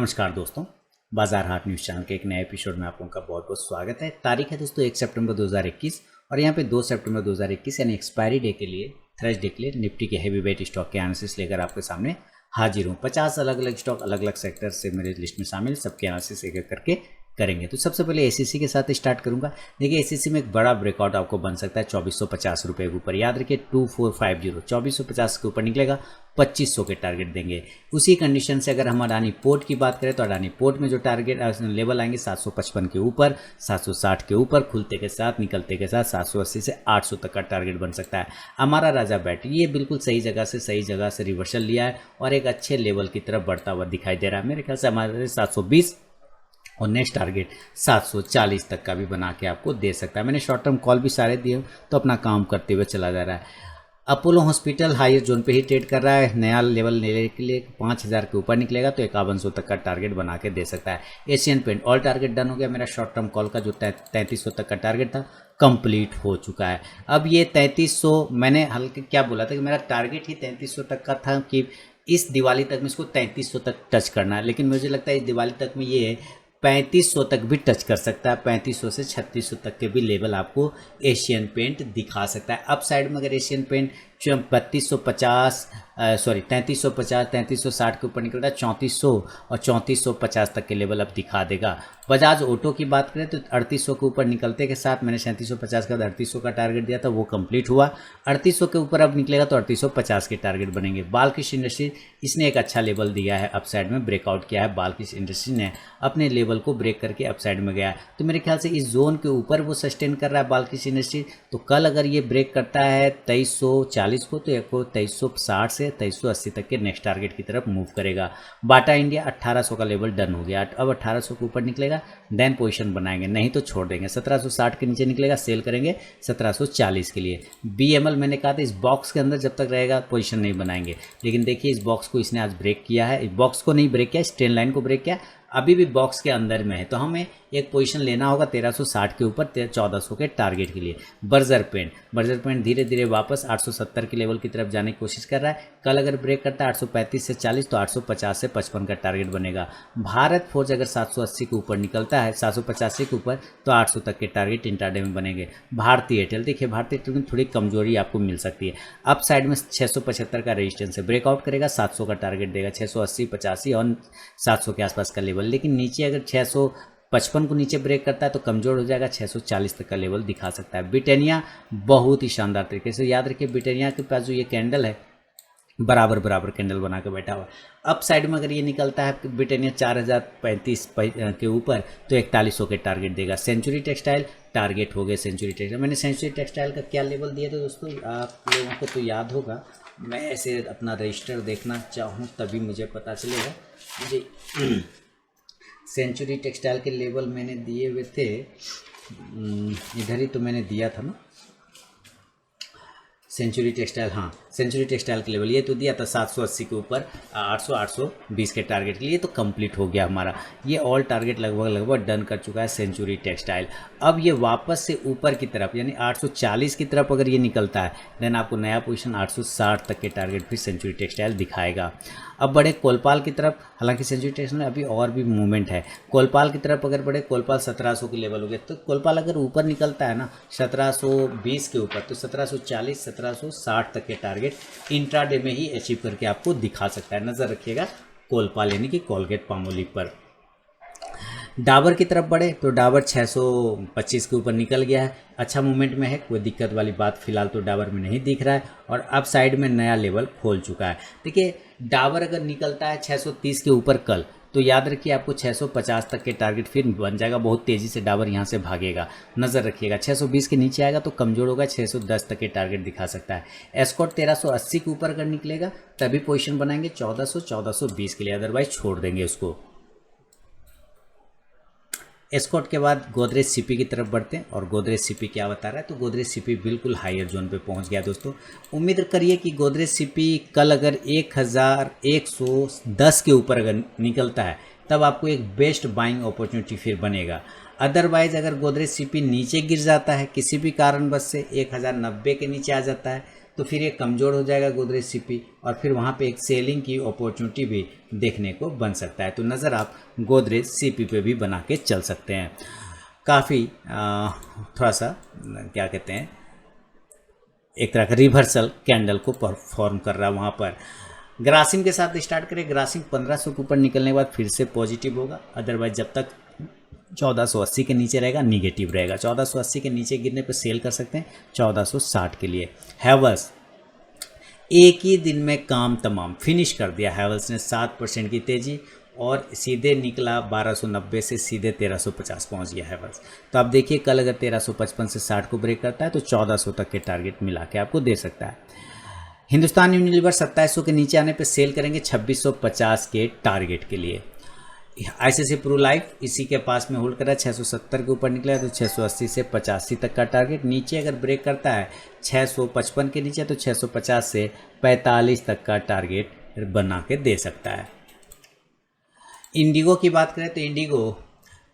नमस्कार दोस्तों, बाजार हाट न्यूज़ चैनल के एक नए एपिसोड में आप लोगों का बहुत बहुत स्वागत है। तारीख है दोस्तों 1 सितंबर 2021 और यहाँ पे 2 सितंबर 2021 यानी एक्सपायरी डे के लिए थर्सडे के लिए निफ्टी के हैवी वेट स्टॉक के एनालिसिस लेकर आपके सामने हाजिर हूँ। 50 अलग अलग स्टॉक अलग अलग सेक्टर से मेरे लिस्ट में शामिल, सबके एनालिसिस एक एक करके करेंगे। तो सबसे पहले एसीसी के साथ स्टार्ट करूंगा। देखिए एसीसी में एक बड़ा ब्रेकआउट आपको बन सकता है 2450 रुपये के ऊपर। याद रखिए 2450 2450 के ऊपर निकलेगा 2500 के टारगेट देंगे। उसी कंडीशन से अगर हम अडानी पोर्ट की बात करें तो अडानी पोर्ट में जो टारगेट लेवल आएंगे 755 के ऊपर, 760 के ऊपर, खुलते के साथ निकलते के साथ 780 से 800 तक का टारगेट बन सकता है। हमारा राजा बैट ये बिल्कुल सही जगह से रिवर्सल लिया है और एक अच्छे लेवल की तरफ बढ़ता हुआ दिखाई दे रहा है। मेरे ख्याल से हमारे 720 और नेक्स्ट टारगेट 740 तक का भी बना के आपको दे सकता है। मैंने शॉर्ट टर्म कॉल भी सारे दिए तो अपना काम करते हुए चला जा रहा है। अपोलो हॉस्पिटल हायर जोन पे ही ट्रेड कर रहा है। नया लेवल लेने के लिए 5000 के ऊपर निकलेगा तो 5100 तक का टारगेट बना के दे सकता है। Asian paint all target done हो गया। मेरा शॉर्ट टर्म कॉल का जो 3300 तक का टारगेट था कंप्लीट हो चुका है। अब ये 3300 मैंने हल्के क्या बोला था कि मेरा टारगेट ही 3300 तक का था कि इस दिवाली तक में इसको 3300 तक टच करना है, लेकिन मुझे लगता है इस दिवाली तक में ये 3500 तक भी टच कर सकता है। 3500 से 3600 तक के भी लेवल आपको एशियन पेंट दिखा सकता है। अप साइड में अगर एशियन पेंट 3350 3360 के ऊपर निकलता है 3400 और 3450 तक के लेवल अब दिखा देगा। बजाज ऑटो की बात करें तो 3800 के ऊपर निकलते के साथ मैंने 3750 का 3800 का टारगेट दिया था, वो कंप्लीट हुआ। 3800 के ऊपर अब निकलेगा तो 3850 के टारगेट बनेंगे। बालकृष्ण इंडस्ट्री इसने एक अच्छा लेवल दिया है, अपसाइड में ब्रेकआउट किया है। बालकृष्ण इंडस्ट्री ने अपने लेवल को ब्रेक करके अपसाइड में गया है, तो मेरे ख्याल से इस जोन के ऊपर वो सस्टेन कर रहा है बालकृष्ण इंडस्ट्री। तो कल अगर ये ब्रेक करता है 2340 को तो एक 2360 से 2380 तक के नेक्स्ट टारगेट की तरफ मूव करेगा। बाटा इंडिया 1800 का लेवल डन हो गया। अब 1800 के ऊपर निकलेगा देन पोजीशन बनाएंगे, नहीं तो छोड़ देंगे। 1760 के नीचे निकलेगा सेल करेंगे 1740 के लिए। बीएमएल मैंने कहा था इस बॉक्स के अंदर जब तक रहेगा पोजीशन नहीं बनाएंगे, लेकिन देखिए इस बॉक्स को इसने आज ब्रेक किया है। इस बॉक्स को नहीं ब्रेक किया, स्ट्रेन लाइन को ब्रेक किया, अभी भी बॉक्स के अंदर में है, तो हमें एक पोजीशन लेना होगा 1360 के ऊपर 1400 के टारगेट के लिए। बर्जर पेंट धीरे धीरे वापस 870 के लेवल की तरफ जाने की कोशिश कर रहा है। कल अगर ब्रेक करता है 835 से 40 तो 850 से 55 का टारगेट बनेगा। भारत फोर्ज अगर 780 के ऊपर निकलता है 785 के ऊपर तो 800 तक के टारगेट इंट्राडे में बनेंगे। भारतीय एयरटेल देखिए भारतीय एयरटेल में थोड़ी कमजोरी आपको मिल सकती है। अप साइड में 675 का रेजिस्टेंस है, ब्रेकआउट करेगा 700 का टारगेट देगा। 680 85 और 700 के आसपास का लेवल, लेकिन नीचे अगर 655 को नीचे ब्रेक करता है तो कमजोर हो जाएगा, 640 तक का लेवल दिखा सकता है। ब्रिटानिया बहुत ही शानदार तरीके से, याद रखिए ब्रिटानिया के पास जो ये कैंडल है बराबर कैंडल बना के बैठा हुआ। अप साइड में अगर ये निकलता है ब्रिटानिया 4035 के ऊपर तो 4100 के टारगेट देगा। सेंचुरी टेक्सटाइल टारगेट हो गए। सेंचुरी टेक्सटाइल मैंने सेंचुरी टेक्सटाइल का क्या लेवल दिया था दोस्तों, आप लोगों को तो याद होगा। मैं ऐसे अपना रजिस्टर देखना चाहूँ तभी मुझे पता चलेगा जी। सेंचुरी टेक्सटाइल के लेवल मैंने दिए हुए थे, इधर ही तो मैंने दिया था ना सेंचुरी टेक्सटाइल। हाँ सेंचुरी टेक्सटाइल के लेवल ये तो दिया था 780 के ऊपर 820 के टारगेट के लिए, तो कंप्लीट हो गया हमारा। ये ऑल टारगेट लगभग डन कर चुका है सेंचुरी टेक्सटाइल। अब ये वापस से ऊपर की तरफ यानी 840 की तरफ अगर ये निकलता है देन आपको नया पोजीशन 860 तक के टारगेट फिर सेंचुरी टेक्सटाइल दिखाएगा। अब बढ़े कोलपाल की तरफ, हालांकि सेंचुरी टेक्सटाइल में अभी और भी मूवमेंट है। कोलपाल की तरफ अगर बढ़े, कोलपाल 1700 के लेवल हो गया, तो कोलपाल अगर ऊपर निकलता है ना 1720 के ऊपर तो 1740 1760 तक के टारगेट इंट्राडे में ही अचीव करके आपको दिखा सकता है। नज़र रखिएगा कोलपाल यानी कि कोलगेट पामोलिव पर। डाबर की तरफ बढ़े तो डाबर 625 के ऊपर निकल गया है, अच्छा मूवमेंट में है, कोई दिक्कत वाली बात फिलहाल तो डाबर में नहीं दिख रहा है और अब साइड में नया लेवल खोल चुका है। देखिए डाबर अगर निकलता है 630 के ऊपर कल तो याद रखिए आपको 650 तक के टारगेट फिर बन जाएगा। बहुत तेज़ी से डाबर यहाँ से भागेगा, नज़र रखिएगा। 620 के नीचे आएगा तो कमज़ोर होगा, 610 तक के टारगेट दिखा सकता है। एस्कॉर्ट 1380 के ऊपर अगर निकलेगा तभी पोजीशन बनाएंगे 1400-1420 के लिए, अदरवाइज छोड़ देंगे उसको। एस्कॉर्ट के बाद गोदरेज सीपी की तरफ बढ़ते हैं और गोदरेज सीपी क्या बता रहा है, तो गोदरेज सीपी बिल्कुल हायर जोन पे पहुंच गया दोस्तों। उम्मीद करिए कि गोदरेज सीपी कल अगर 1110 के ऊपर अगर निकलता है तब आपको एक बेस्ट बाइंग अपॉर्चुनिटी फिर बनेगा। अदरवाइज अगर गोदरेज सीपी नीचे गिर जाता है किसी भी कारणवश से 1090 के नीचे आ जाता है तो फिर ये कमज़ोर हो जाएगा गोदरेज सीपी, और फिर वहाँ पे एक सेलिंग की अपॉर्चुनिटी भी देखने को बन सकता है। तो नज़र आप गोदरेज सीपी पे भी बना के चल सकते हैं। काफ़ी थोड़ा सा क्या कहते हैं, एक तरह का रिवर्सल कैंडल को परफॉर्म कर रहा है वहाँ पर। ग्रासिम के साथ स्टार्ट करें। ग्रासिम 1500 के ऊपर निकलने के बाद फिर से पॉजिटिव होगा, अदरवाइज जब तक 1480 के नीचे रहेगा निगेटिव रहेगा। 1480 के नीचे गिरने पर सेल कर सकते हैं 1460 के लिए। हैवल्स एक ही दिन में काम तमाम फिनिश कर दिया। हैवल्स ने 7% की तेज़ी और सीधे निकला 1290 से सीधे 1350 पहुंच गया हैवल्स। तो आप देखिए कल अगर 1355 से 60 को ब्रेक करता है तो 1400 तक के टारगेट मिला के आपको दे सकता है। हिंदुस्तान यूनिलीवर 2700 के नीचे आने पे सेल करेंगे 2650 के टारगेट के लिए। आईसीसी प्रो लाइफ इसी के पास में होल्ड कर रहा है, 670 के ऊपर निकला है तो 680 से 85 तक का टारगेट। नीचे अगर ब्रेक करता है 655 के नीचे तो 650 से 45 तक का टारगेट बना के दे सकता है। इंडिगो की बात करें तो इंडिगो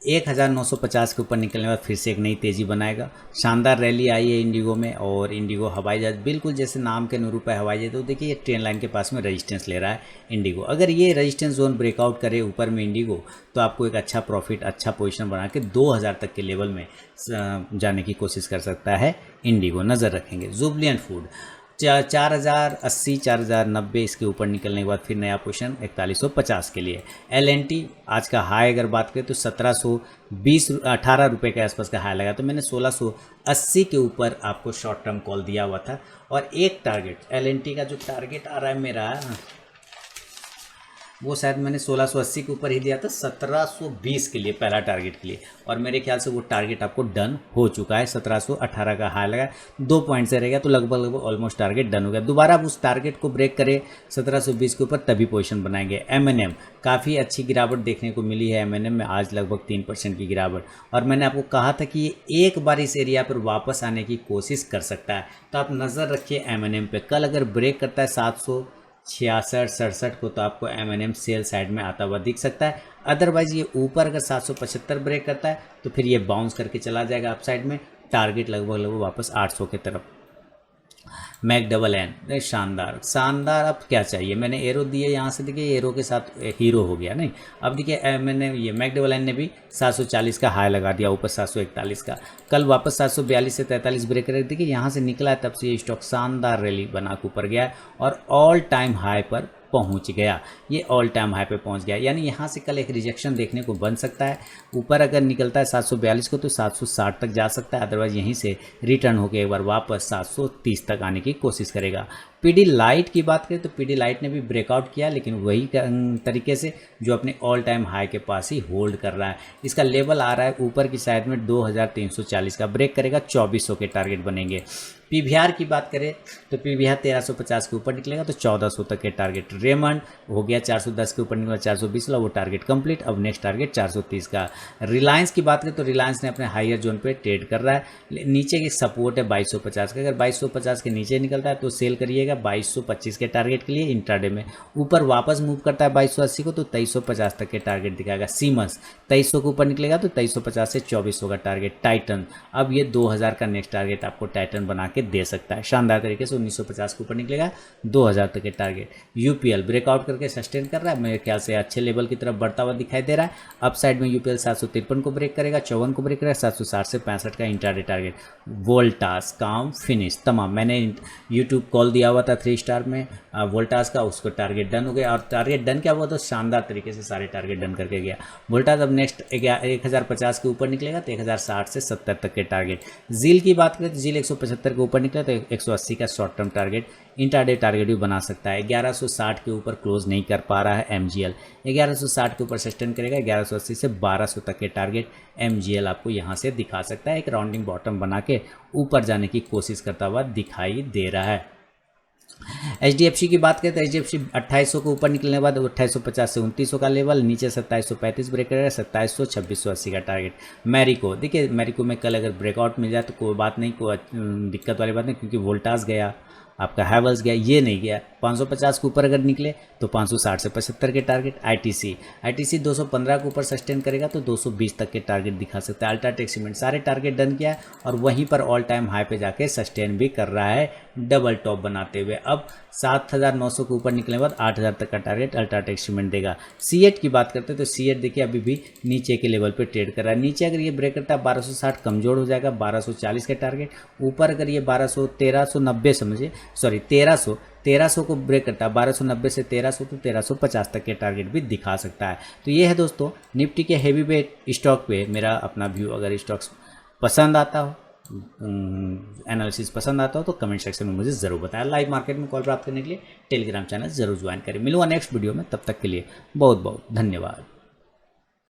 1950 के ऊपर निकलने के बाद फिर से एक नई तेज़ी बनाएगा। शानदार रैली आई है इंडिगो में, और इंडिगो हवाई जहाज बिल्कुल जैसे नाम के अनुरूप है हवाई जहाज। तो देखिए ये ट्रेन लाइन के पास में रेजिस्टेंस ले रहा है इंडिगो। अगर ये रेजिस्टेंस जोन ब्रेकआउट करे ऊपर में इंडिगो तो आपको एक अच्छा प्रॉफिट, अच्छा पोजीशन बना के 2000 तक के लेवल में जाने की कोशिश कर सकता है इंडिगो। नज़र रखेंगे। जुबलियन फूड 4080 4090 इसके ऊपर निकलने के बाद फिर नया पोजीशन 4150 के लिए। LNT आज का हाई अगर बात करें तो 18 रुपये के आसपास का हाई लगा, तो मैंने 1680 के ऊपर आपको शॉर्ट टर्म कॉल दिया हुआ था। और एक टारगेट LNT का जो टारगेट आ रहा है मेरा, वो शायद मैंने 1680 के ऊपर ही दिया था 1720 के लिए पहला टारगेट के लिए, और मेरे ख्याल से वो टारगेट आपको डन हो चुका है। 1718 का हाई लगा, 2 पॉइंट से रहेगा तो लगभग ऑलमोस्ट टारगेट डन हो गया। दोबारा आप उस टारगेट को ब्रेक करें 1720 के ऊपर तभी पोजीशन बनाएंगे। M&M काफ़ी अच्छी गिरावट देखने को मिली है M&M में, आज लगभग 3% की गिरावट, और मैंने आपको कहा था कि ये एक बार इस एरिया पर वापस आने की कोशिश कर सकता है। तो आप नज़र रखिए M&M पे। कल अगर ब्रेक करता है 766-67 को तो आपको M&M सेल साइड में आता हुआ दिख सकता है। अदरवाइज ये ऊपर अगर 775 ब्रेक करता है तो फिर ये बाउंस करके चला जाएगा अप साइड में, टारगेट लगभग वापस 800 की तरफ। McN शानदार। अब क्या चाहिए, मैंने एरो दिए यहाँ से, देखिए एरो के साथ हीरो हो गया नहीं। अब देखिए मैंने ये McN ने भी 740 का हाई लगा दिया ऊपर 741 का। कल वापस 742 से 43 ब्रेक कर, देखिए यहाँ से निकला है, तब से ये स्टॉक शानदार रैली बना के ऊपर गया और ऑल टाइम हाई पर पहुंच गया। ये ऑल टाइम हाई पे पहुंच गया, यानी यहाँ से कल एक रिजेक्शन देखने को बन सकता है। ऊपर अगर निकलता है 742 को तो 760 तक जा सकता है, अदरवाइज यहीं से रिटर्न होकर एक बार वापस 730 तक आने की कोशिश करेगा। PD लाइट की बात करें तो PD लाइट ने भी ब्रेकआउट किया, लेकिन वही तरीके से जो अपने ऑल टाइम हाई के पास ही होल्ड कर रहा है। इसका लेवल आ रहा है ऊपर की साइड में 2340 का, ब्रेक करेगा 2400 के टारगेट बनेंगे। PVR की बात करें तो PVR 1350 के ऊपर निकलेगा तो 1400 तक के टारगेट। रेमंड हो गया 410 के ऊपर निकला 420 वाला, वो टारगेट कंप्लीट। अब नेक्स्ट टारगेट 430 का। रिलायंस की बात करें तो रिलायंस ने अपने हायर जोन पे ट्रेड कर रहा है। नीचे की सपोर्ट है 2250 का, अगर 2250 के नीचे निकलता है तो सेल करिएगा 2225 के टारगेट के लिए इंट्राडे में। ऊपर वापस मूव करता है 2280 को तो 2350 तक के टारगेट दिखाएगा। सीमंस 2300 के ऊपर निकलेगा तो 2350 से 2400 का टारगेट। टाइटन अब ये 2000 का नेक्स्ट टारगेट आपको टाइटन बना के दे सकता है शानदार तरीके से। 1950 के ऊपर निकलेगा 2000 तक के टारगेट। UPL ब्रेकआउट करके सस्टेन कर रहा है, मेरे ख्याल से अच्छे लेवल की तरफ बढ़ता हुआ दिखाई दे रहा है। अप साइड में UPL 753 को ब्रेक करेगा, 54 को ब्रेक करेगा, 760 से 65 का इंट्राडे टारगेट। वोल्टास काम फिनिश तमाम, मैंने यूट्यूब कॉल दिया हुआ था 3 स्टार में वोल्टास का, उसको टारगेट डन हो गया। और टारगेट डन क्या हुआ तो शानदार तरीके से सारे टारगेट डन करके गया वोल्टास। अब नेक्स्ट 1050 के ऊपर निकलेगा तो 1060 से 70 तक के टारगेट। जील की बात करें तो जील 175 के ऊपर निकला तो 180 का short term target, intraday target भी बना सकता है। 1160 के ऊपर क्लोज नहीं कर पा रहा है MGL, 1160 के ऊपर सस्टेन करेगा। 1180 से 1200 तक के टारगेट MGL आपको यहाँ से दिखा सकता है। एक राउंडिंग बॉटम बना के ऊपर जाने की कोशिश करता हुआ दिखाई दे रहा है। HDFC की बात करें तो HDFC 2800 के ऊपर निकलने के बाद 2850 से 2900 का लेवल, नीचे 2735 ब्रेक करेगा, 2700 2680 का टारगेट। मैरिको देखिए, मैरिको में कल अगर ब्रेकआउट मिल जाए तो कोई बात नहीं, कोई दिक्कत वाली बात नहीं, क्योंकि वोल्टास गया आपका हैवल्स गया, ये नहीं गया। 550 के ऊपर अगर निकले तो 560 से 75 के टारगेट। आईटीसी 215 के ऊपर सस्टेन करेगा तो 220 तक के टारगेट दिखा सकता है। अल्ट्राटेक सीमेंट सारे टारगेट डन किया है और वहीं पर ऑल टाइम हाई पे जाके सस्टेन भी कर रहा है डबल टॉप बनाते हुए। अब 7900 के ऊपर निकलने के बाद 8000 तक का टारगेट अल्ट्राटेक सीमेंट देगा। सीएट की बात करते हैं तो सीएट देखिए अभी भी नीचे के लेवल पे ट्रेड कर रहा है। नीचे अगर ये ब्रेक करता है 1260 कमजोर हो जाएगा, 1240 के टारगेट। ऊपर अगर ये 1390 समझिए, सॉरी 1300 को ब्रेक करता है, 1290 से 1300 तो 1350 तक के टारगेट भी दिखा सकता है। तो ये है दोस्तों निफ्टी के हैवी वेट स्टॉक पे मेरा अपना व्यू। अगर स्टॉक्स पसंद आता हो, एनालिसिस पसंद आता हो तो कमेंट सेक्शन में मुझे ज़रूर बताएं। लाइव मार्केट में कॉल प्राप्त करने के लिए टेलीग्राम चैनल ज़रूर ज्वाइन करें। मिलूंगा नेक्स्ट वीडियो में, तब तक के लिए बहुत बहुत धन्यवाद।